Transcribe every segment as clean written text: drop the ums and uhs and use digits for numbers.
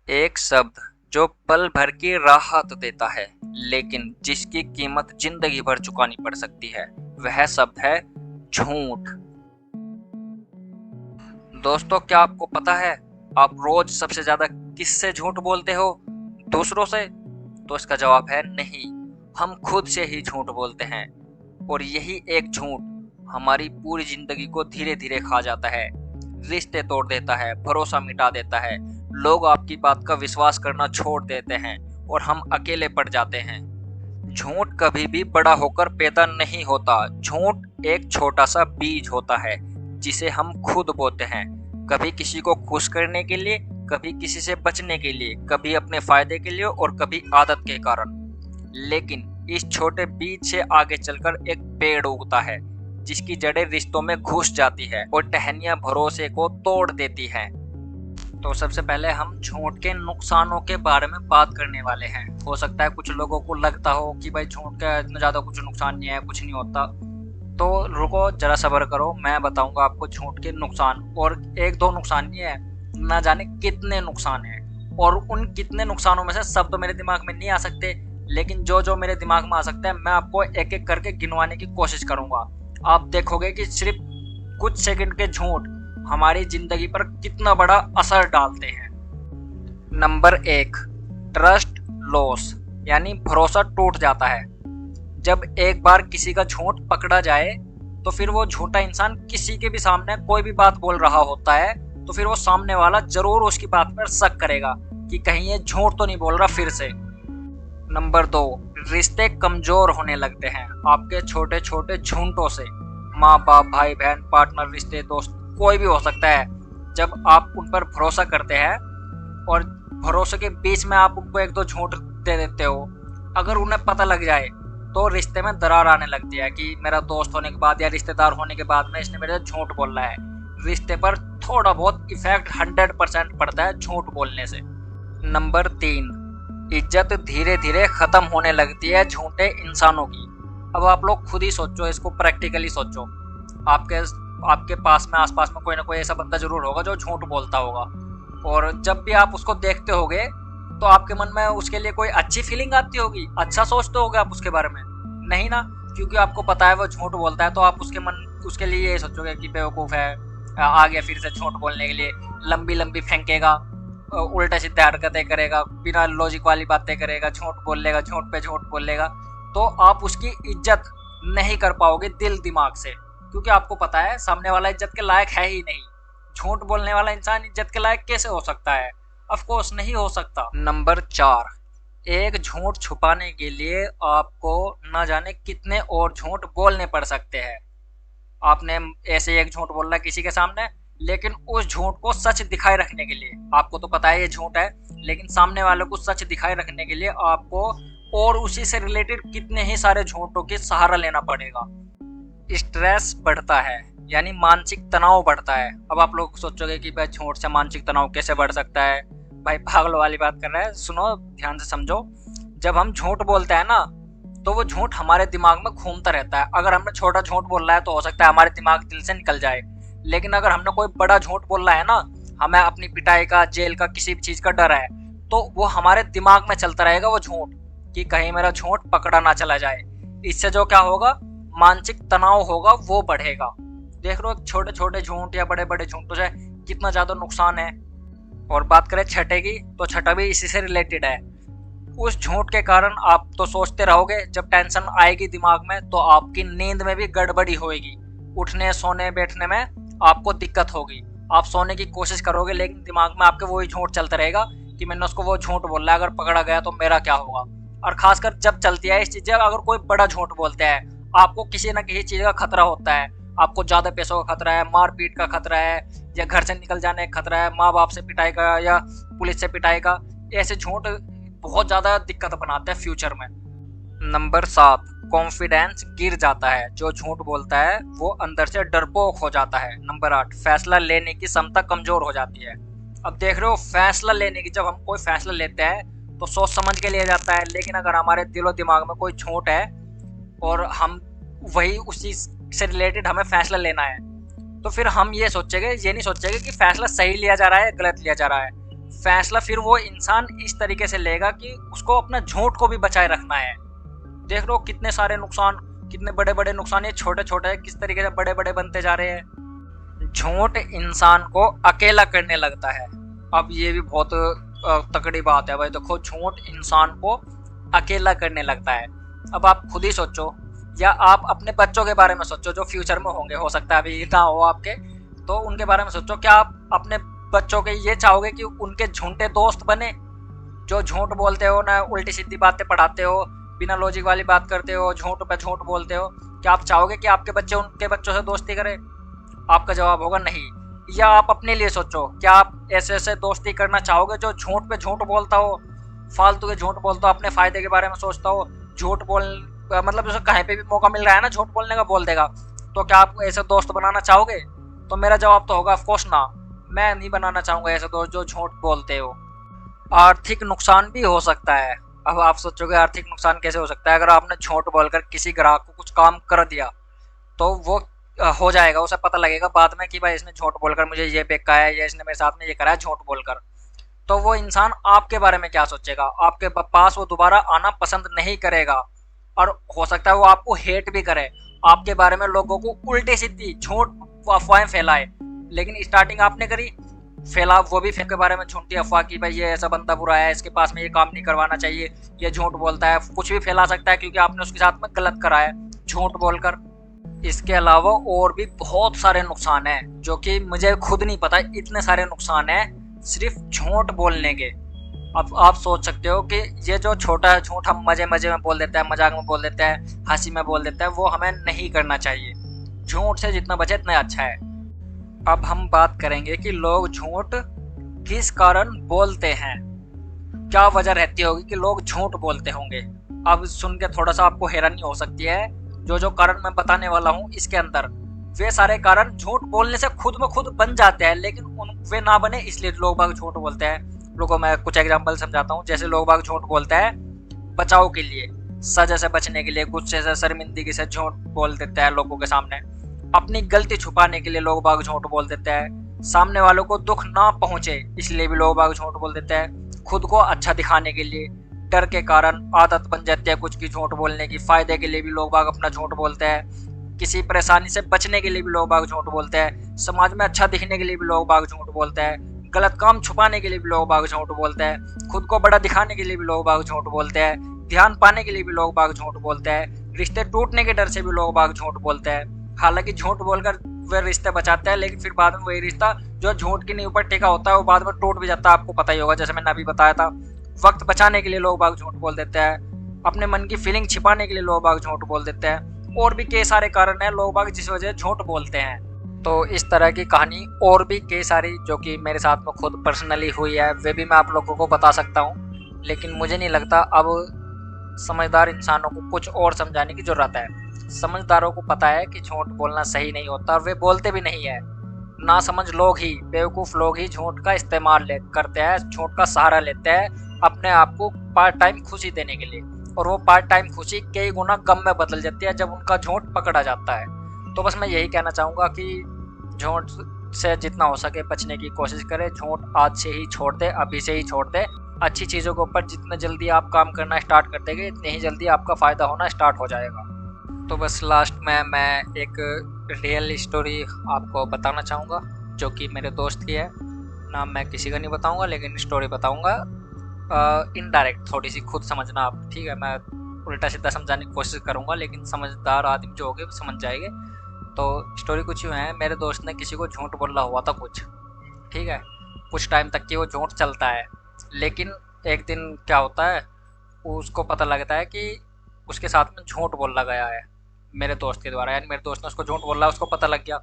एक शब्द जो पल भर की राहत देता है, लेकिन जिसकी कीमत जिंदगी भर चुकानी पड़ सकती है, वह शब्द है झूठ। दोस्तों, क्या आपको पता है आप रोज सबसे ज्यादा किससे झूठ बोलते हो? दूसरों से? तो इसका जवाब है नहीं, हम खुद से ही झूठ बोलते हैं। और यही एक झूठ हमारी पूरी जिंदगी को धीरे धीरे खा जाता है, रिश्ते तोड़ देता है, भरोसा मिटा देता है, लोग आपकी बात का विश्वास करना छोड़ देते हैं और हम अकेले पड़ जाते हैं। झूठ कभी भी बड़ा होकर पैदा नहीं होता। झूठ एक छोटा सा बीज होता है जिसे हम खुद बोते हैं, कभी किसी को खुश करने के लिए, कभी किसी से बचने के लिए, कभी अपने फायदे के लिए और कभी आदत के कारण। लेकिन इस छोटे बीज से आगे चलकर एक पेड़ उगता है जिसकी जड़ें रिश्तों में घुस जाती है और टहनियां भरोसे को तोड़ देती हैं। तो सबसे पहले हम झूठ के नुकसानों के बारे में बात करने वाले हैं। हो सकता है कुछ लोगों को लगता हो कि भाई झूठ का इतना ज्यादा कुछ नुकसान नहीं है, कुछ नहीं होता। तो रुको, जरा सब्र करो, मैं बताऊंगा आपको झूठ के नुकसान। और एक दो नुकसान नहीं है, ना जाने कितने नुकसान है। और उन कितने नुकसानों में से सब तो मेरे दिमाग में नहीं आ सकते, लेकिन जो जो मेरे दिमाग में आ सकता है मैं आपको एक एक करके गिनवाने की कोशिश करूंगा। आप देखोगे कि सिर्फ कुछ सेकंड के झूठ हमारी जिंदगी पर कितना बड़ा असर डालते हैं। नंबर 1, ट्रस्ट लॉस, यानी भरोसा टूट जाता है। जब एक बार किसी का झूठ पकड़ा जाए तो फिर वो झूठा इंसान किसी के भी सामने कोई भी बात बोल रहा होता है तो फिर वो सामने वाला जरूर उसकी बात पर शक करेगा कि कहीं ये झूठ तो नहीं बोल रहा फिर से। नंबर 2, रिश्ते कमजोर होने लगते हैं आपके छोटे छोटे झूठों से। माँ बाप, भाई बहन, पार्टनर, रिश्ते, दोस्त, कोई भी हो सकता है। जब आप उन पर भरोसा करते हैं और भरोसे के बीच में आप उनको एक दो झूठ दे देते हो, अगर उन्हें पता लग जाए तो रिश्ते में दरार आने लगती है कि मेरा दोस्त होने के बाद या रिश्तेदार होने के बाद में इसने मेरे से झूठ बोला है। रिश्ते पर थोड़ा बहुत इफेक्ट 100% पड़ता है झूठ बोलने से। नंबर 3, इज्जत धीरे धीरे खत्म होने लगती है झूठे इंसानों की। अब आप लोग खुद ही सोचो, इसको प्रैक्टिकली सोचो। आपके आपके पास में, आसपास में कोई ना कोई ऐसा बंदा जरूर होगा जो झूठ बोलता होगा, और जब भी आप उसको देखते होगे तो आपके मन में उसके लिए कोई अच्छी फीलिंग आती होगी, अच्छा सोचते होगे आप उसके बारे में? नहीं ना, क्योंकि आपको पता है वो झूठ बोलता है। तो आप उसके लिए ये सोचोगे कि बेवकूफ़ है, आ गया फिर से झूठ बोलने के लिए, लंबी लंबी फेंकेगा, उल्टा सीधे हरकतें करेगा, बिना लॉजिक वाली बातें करेगा, झूठ बोल लेगा, झूठ पे झूठ बोल लेगा। तो आप उसकी इज्जत नहीं कर पाओगे दिल दिमाग से, क्योंकि आपको पता है सामने वाला इज्जत के लायक है ही नहीं। झूठ बोलने वाला इंसान इज्जत के लायक कैसे हो सकता है? ऑफ कोर्स नहीं हो सकता। नंबर 4, एक झूठ छुपाने के लिए आपको ना जाने कितने और झूठ बोलने पड़ सकते हैं। आपने ऐसे एक झूठ बोलना किसी के सामने, लेकिन उस झूठ को सच दिखाए रखने के लिए, आपको तो पता है ये झूठ है, लेकिन सामने वाले को सच दिखाए रखने के लिए आपको और उसी से रिलेटेड कितने ही सारे झूठों की सहारा लेना पड़ेगा। स्ट्रेस बढ़ता है, यानी मानसिक तनाव बढ़ता है। अब आप लोग सोचोगे कि भाई झूठ से मानसिक तनाव कैसे बढ़ सकता है? भाई पागल वाली बात कर रहा है, सुनो ध्यान से समझो। जब हम झूठ बोलते हैं ना, तो वो झूठ हमारे दिमाग में घूमता रहता है। अगर हमने छोटा झूठ बोल रहा है तो हो सकता है हमारे दिमाग दिल से निकल जाए, लेकिन अगर हमने कोई बड़ा झूठ बोल रहा है ना, हमें अपनी पिटाई का, जेल का, किसी भी चीज का डर है, तो वो हमारे दिमाग में चलता रहेगा वो झूठ, कि कहीं मेरा झूठ पकड़ा ना चला जाए। इससे जो क्या होगा, मानसिक तनाव होगा वो बढ़ेगा। देख लो छोटे छोटे झूठ या बड़े बड़े झूठों से कितना ज्यादा नुकसान है। और बात करें छठे की, तो छठा भी इसी से रिलेटेड है। उस झूठ के कारण आप तो सोचते रहोगे, जब टेंशन आएगी दिमाग में तो आपकी नींद में भी गड़बड़ी होएगी, उठने सोने बैठने में आपको दिक्कत होगी। आप सोने की कोशिश करोगे लेकिन दिमाग में आपके वही झूठ चलता रहेगा कि मैंने उसको वो झूठ बोला है, अगर पकड़ा गया तो मेरा क्या होगा। और खासकर जब चलती है इस चीजें, अगर कोई बड़ा झूठ बोलते हैं, आपको किसी न किसी चीज का खतरा होता है। आपको ज्यादा पैसों का खतरा है, मारपीट का खतरा है, या घर से निकल जाने का खतरा है, माँ बाप से पिटाई का या पुलिस से पिटाई का। ऐसे झूठ बहुत ज्यादा दिक्कत बनाते हैं फ्यूचर में। नंबर 7, कॉन्फिडेंस गिर जाता है। जो झूठ बोलता है वो अंदर से डरपोक हो जाता है। नंबर 8, फैसला लेने की क्षमता कमजोर हो जाती है। अब देख रहे हो, फैसला लेने की, जब हम कोई फैसला लेते हैं तो सोच समझ के लिया जाता है, लेकिन अगर हमारे दिलो दिमाग में कोई झूठ है और हम वही उसी से रिलेटेड हमें फैसला लेना है, तो फिर हम ये सोचेंगे, ये नहीं सोचेंगे कि फैसला सही लिया जा रहा है गलत लिया जा रहा है, फैसला फिर वो इंसान इस तरीके से लेगा कि उसको अपना झूठ को भी बचाए रखना है। देख लो कितने सारे नुकसान, कितने बड़े बड़े नुकसान, ये छोटे छोटे किस तरीके से बड़े बड़े बनते जा रहे हैं। झूठ इंसान को अकेला करने लगता है। अब ये भी बहुत तगड़ी बात है भाई। देखो, झूठ इंसान को अकेला करने लगता है। अब आप खुद ही सोचो, या आप अपने बच्चों के बारे में सोचो जो फ्यूचर में होंगे, हो सकता है अभी ना हो आपके, तो उनके बारे में सोचो। क्या आप अपने बच्चों के ये चाहोगे कि उनके झूठे दोस्त बने, जो झूठ बोलते हो ना, उल्टी सीधी बातें पढ़ाते हो, बिना लॉजिक वाली बात करते हो, झूठ पे झूठ बोलते हो? क्या आप चाहोगे कि आपके बच्चे उनके बच्चों से दोस्ती करें? आपका जवाब होगा नहीं। या आप अपने लिए सोचो, क्या आप ऐसे ऐसे दोस्ती करना चाहोगे जो झूठ पे झूठ बोलता हो, फालतू के झूठ बोलता हो, अपने फायदे के बारे में सोचता हो, झूठ बोल मतलब उसे कहीं पे भी मौका मिल रहा है ना झूठ बोलने का, बोल देगा। तो क्या आप ऐसे दोस्त बनाना चाहोगे? तो मेरा जवाब तो होगा ऑफकोर्स ना, मैं नहीं बनाना चाहूंगा ऐसे दोस्त जो झूठ बोलते हो। आर्थिक नुकसान भी हो सकता है। अब आप सोचोगे आर्थिक नुकसान कैसे हो सकता है? अगर आपने झूठ बोलकर किसी ग्राहक को कुछ काम कर दिया, तो वो हो जाएगा, उसे पता लगेगा बाद में कि भाई इसने झूठ बोलकर मुझे ये बेचा है, या इसने मेरे साथ में ये करा है झूठ बोलकर। तो वो इंसान आपके बारे में क्या सोचेगा? आपके पास वो दोबारा आना पसंद नहीं करेगा, और हो सकता है वो आपको हेट भी करे, आपके बारे में लोगों को उल्टे सीधी झूठ अफवाहें फैलाए। लेकिन स्टार्टिंग आपने करी, फैला वो भी के बारे में झूठी अफवाह की भाई ये ऐसा बंदा बुरा है, इसके पास में ये काम नहीं करवाना चाहिए, ये झूठ बोलता है, कुछ भी फैला सकता है क्योंकि आपने उसके साथ में गलत करा है झूठ बोलकर। इसके अलावा और भी बहुत सारे नुकसान हैं जो कि मुझे खुद नहीं पता, इतने सारे नुकसान हैं सिर्फ झूठ बोलने के। अब आप सोच सकते हो कि ये जो छोटा झूठ हम मजे मजे में बोल देते हैं, मजाक में बोल देते हैं, हंसी में बोल देते हैं, वो हमें नहीं करना चाहिए। झूठ से जितना बचे इतना अच्छा है। अब हम बात करेंगे कि लोग झूठ किस कारण बोलते हैं, क्या वजह रहती होगी कि लोग झूठ बोलते होंगे। अब सुन के थोड़ा सा आपको हैरानी हो सकती है, जो कारण मैं बताने वाला हूँ इसके अंदर वे सारे कारण झूठ बोलने से खुद में खुद बन जाते हैं, लेकिन वे ना बने इसलिए लोग बाग झूठ बोलते हैं। लोगों मैं कुछ एग्जांपल समझाता हूँ। जैसे लोग बाग झूठ बोलते हैं बचाव के लिए, सजा से बचने के लिए, गुस्से से, शर्मिंदगी से झूठ बोल देते हैं लोगों के सामने, अपनी गलती छुपाने के लिए लोग बाग झूठ बोल देते हैं, सामने वालों को दुख ना पहुंचे इसलिए भी लोग बाग झूठ बोल देते हैं, खुद को अच्छा दिखाने के लिए, डर के कारण आदत बन जाती है कुछ की झूठ बोलने की, फायदे के लिए भी लोग बाग अपना झूठ बोलते हैं, किसी परेशानी से बचने के लिए भी लोग बाग झूठ बोलते हैं, समाज में अच्छा दिखने के लिए भी लोग बाग झूठ बोलते हैं, गलत काम छुपाने के लिए भी लोग बाग झूठ बोलते हैं, खुद को बड़ा दिखाने के लिए भी लोग बाग झूठ बोलते हैं, ध्यान पाने के लिए भी लोग बाग झूठ बोलते हैं, रिश्ते टूटने के डर से भी लोग बाग झूठ बोलते हैं। हालांकि झूठ बोलकर वे रिश्ते बचाते हैं, लेकिन फिर बाद में वही रिश्ता जो झूठ की नींव पर टिका होता है वो बाद में टूट भी जाता है, आपको पता ही होगा, जैसे मैंने अभी बताया था। वक्त बचाने के लिए लोग बाग झूठ बोल देते हैं, अपने मन की फीलिंग छिपाने के लिए लोग बाग झूठ बोल देते हैं, और भी कई सारे कारण हैं लोग बाग जिस वजह झूठ बोलते हैं। तो इस तरह की कहानी और भी कई सारी जो कि मेरे साथ में खुद पर्सनली हुई है वे भी मैं आप लोगों को बता सकता हूँ, लेकिन मुझे नहीं लगता अब समझदार इंसानों को कुछ और समझाने की जरूरत है। समझदारों को पता है कि झूठ बोलना सही नहीं होता, और वे बोलते भी नहीं है। ना समझ लोग ही, बेवकूफ लोग ही झूठ का इस्तेमाल करते हैं, झूठ का सहारा लेते हैं अपने आप को पार्ट टाइम खुशी देने के लिए, और वो पार्ट टाइम खुशी कई गुना गम में बदल जाती है जब उनका झूठ पकड़ा जाता है। तो बस मैं यही कहना चाहूँगा कि झूठ से जितना हो सके बचने की कोशिश करें, झूठ आज से ही छोड़ दे, अभी से ही छोड़ दे। अच्छी चीज़ों के ऊपर जितने जल्दी आप काम करना स्टार्ट कर देंगे इतनी ही जल्दी आपका फ़ायदा होना स्टार्ट हो जाएगा। तो बस लास्ट में मैं एक रियल स्टोरी आपको बताना चाहूँगा जो कि मेरे दोस्त की है। नाम मैं किसी का नहीं बताऊँगा, लेकिन स्टोरी बताऊँगा इनडायरेक्ट, थोड़ी सी खुद समझना आप, ठीक है? मैं उल्टा सीधा समझाने की कोशिश करूँगा, लेकिन समझदार आदमी जो होंगे वो समझ जाएंगे। तो स्टोरी कुछ यूँ है, मेरे दोस्त ने किसी को झूठ बोला हुआ था कुछ, ठीक है? कुछ टाइम तक कि वो झूठ चलता है, लेकिन एक दिन क्या होता है, उसको पता लगता है कि उसके साथ में झूठ बोला गया है मेरे दोस्त के द्वारा, यानी मेरे दोस्त ने उसको झूठ बोला, उसको पता लग गया।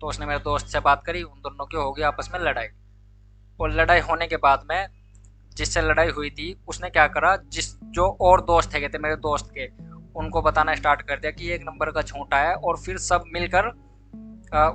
तो उसने मेरे दोस्त से बात करी, उन दोनों की हो गई आपस में लड़ाई, और लड़ाई होने के बाद में जिससे लड़ाई हुई थी उसने क्या करा, जो और दोस्त थे मेरे दोस्त के, उनको बताना स्टार्ट कर दिया कि ये एक नंबर का झूठा है, और फिर सब मिलकर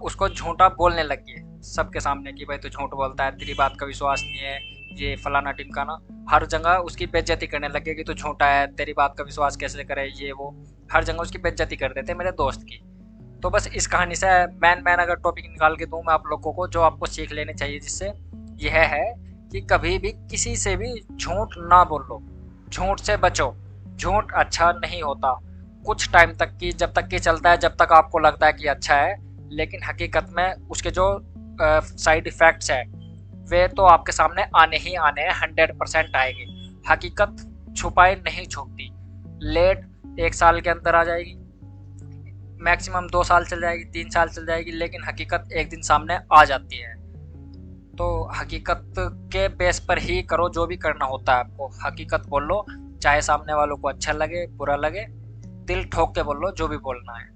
उसको झूठा बोलने लग गए सबके सामने कि भाई तू झूठ बोलता है, तेरी बात का विश्वास नहीं है, ये फलाना टिमकाना, हर जगह उसकी बेइज्जती करने लगे कि तू झूठा है, तेरी बात का विश्वास कैसे करे, ये वो, हर जगह उसकी बेइज्जती कर देते मेरे दोस्त की। तो बस इस कहानी से मैन अगर टॉपिक निकाल के दूँ मैं आप लोगों को, जो आपको सीख लेनी चाहिए जिससे, यह है कि कभी भी किसी से भी झूठ ना बोलो, झूठ से बचो। झूठ अच्छा नहीं होता, कुछ टाइम तक की, जब तक कि चलता है, जब तक आपको लगता है कि अच्छा है, लेकिन हकीकत में उसके जो साइड इफ़ेक्ट्स हैं वे तो आपके सामने आने ही आने हैं, 100% आएंगे। हकीकत छुपाए नहीं छुपती। लेट 1 साल के अंदर आ जाएगी, मैक्सिमम 2 साल चल जाएगी, 3 साल चल जाएगी, लेकिन हकीकत एक दिन सामने आ जाती है। तो हकीकत के बेस पर ही करो जो भी करना होता है आपको। हकीकत बोलो, चाहे सामने वालों को अच्छा लगे बुरा लगे, दिल ठोक के बोलो जो भी बोलना है।